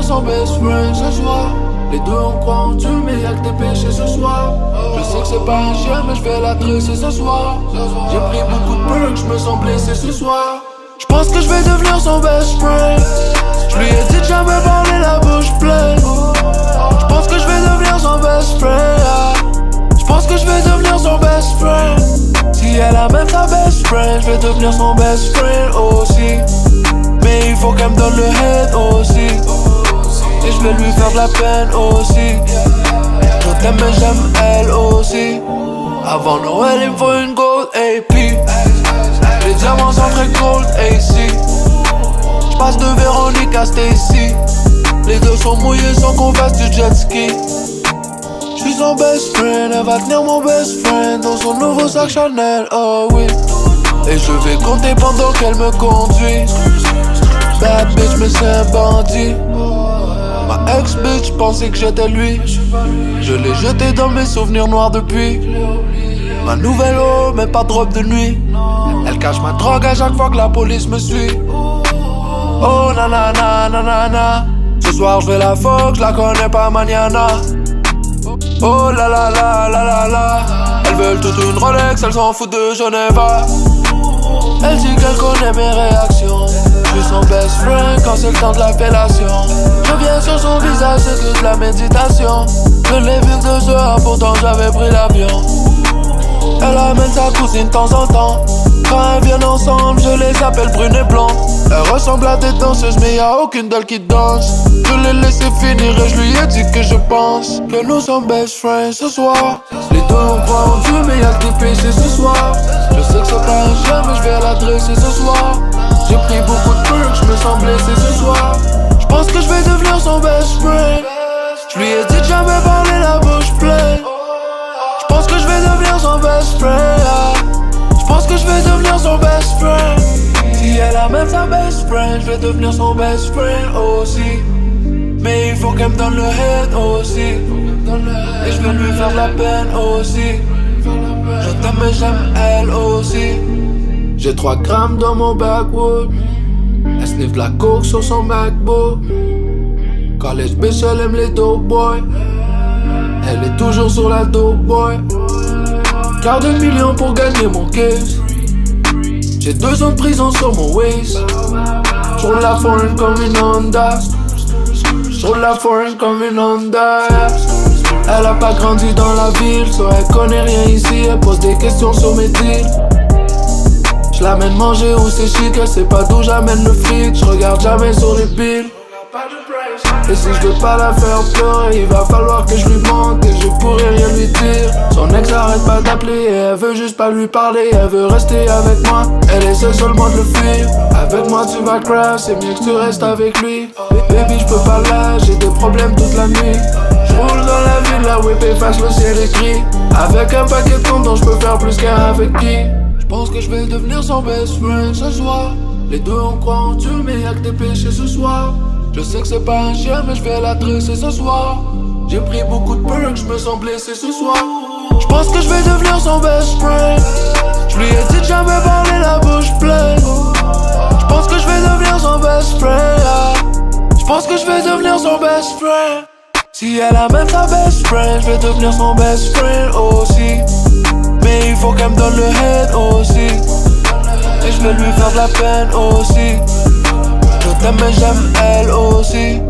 son best friend ce soir. Les deux on croit en Dieu mais y'a que des péchés ce soir. Je sais que c'est pas un chien mais je vais la dresser ce soir. J'ai pris beaucoup de perks, je me sens blessé ce soir. J'pense que je vais devenir son best friend. Je lui ai dit de jamais parler la bouche pleine. J'pense que je vais devenir son best friend. J'pense que je vais devenir son best friend. Si elle a même sa best friend, je vais devenir son best friend aussi. Mais il faut qu'elle me donne le head aussi. Et je vais lui faire de la peine aussi. Je t'aime mais j'aime elle aussi. Avant Noël il me faut une gold AP. Les diamants sont très gold AC. J'passe de Véronique à Stacy. Les deux sont mouillés sans qu'on fasse du jet ski. J'suis son best friend, elle va tenir mon best friend dans son nouveau sac Chanel, oh oui. Et je vais compter pendant qu'elle me conduit. Bad bitch mais c'est un bandit. Ma ex-bitch pensait que j'étais lui. Je l'ai jeté dans mes souvenirs noirs depuis. Ma nouvelle eau, mais pas de robe de nuit. Elle cache ma drogue à chaque fois que la police me suit. Oh nanana nanana. Ce soir je vais la fuck, je la connais pas maniana. Oh la la la la la la. Elles veulent toute une Rolex, elles s'en foutent de Geneva. Elle dit qu'elle connaît mes réactions. Je suis son best friend quand c'est le temps de l'appellation. Je viens sur son visage, c'est que de la méditation. Je l'ai vu que 2 heures, pourtant j'avais pris l'avion. Elle amène sa cousine de temps en temps. Quand elles viennent ensemble, je les appelle brunes et blancs. Elles ressemblent à des danseuses, mais y'a aucune d'elles qui danse. Je l'ai laissé finir et je lui ai dit que je pense que nous sommes best friends ce soir. Les deux on croit en Dieu, mais y'a que des péchés ce soir. Je sais que c'est pas un chien, mais je vais l'adresser ce soir. J'ai pris beaucoup de perks, je me sens blessé ce soir. J'pense que je vais devenir son best friend. Je lui ai dit de jamais parler la bouche pleine. J'pense que je vais devenir son best friend. J'pense que je vais devenir son best friend. Si elle a même sa best friend, je vais devenir son best friend aussi. Mais il faut qu'elle me donne le head aussi. Et je vais lui faire de la peine aussi. Je t'aime mais j'aime elle aussi. J'ai 3 grammes dans mon backwood. Elle sniffe de la coke sur son MacBook. College bitch elle aime les dope boys. Elle est toujours sur la dope boy. Quart de million pour gagner mon case. J'ai 2 ans de prison sur mon waist. J'roule la foreign comme une Honda. J'roule la foreign comme une Honda. Elle a pas grandi dans la ville, so elle connaît rien ici. Elle pose des questions sur mes deals. J'lamène manger où c'est chic, elle sait pas d'où j'amène le fric. J'regarde jamais sur les billes. Et si je veux pas la faire pleurer, il va falloir que je lui mente. Et je pourrais rien lui dire. Son ex arrête pas d'appeler et elle veut juste pas lui parler. Elle veut rester avec moi, elle essaie seulement de le fuir. Avec moi tu vas crash, c'est mieux que tu restes avec lui. Baby je peux pas là, j'ai des problèmes toute la nuit. J'roule dans la ville, la whip efface le ciel écrit. Avec un paquet de comptes dont je peux faire plus qu'un avec qui. J'pense que je vais devenir son best friend ce soir. Les deux on croit en Dieu mais y'a que des péchés ce soir. Je sais que c'est pas un chien mais je vais l'adresser ce soir. J'ai pris beaucoup de perks, je me sens blessé ce soir. J'pense que je vais devenir son best friend. Je lui ai dit de jamais parler la bouche pleine. J'pense que je vais devenir son best friend. J'pense que je vais devenir son best friend. Si elle a même sa best friend, je vais devenir son best friend aussi. Mais il faut qu'elle me donne le head aussi. Et je vais lui faire de la peine aussi. Je t'aime mais j'aime elle aussi.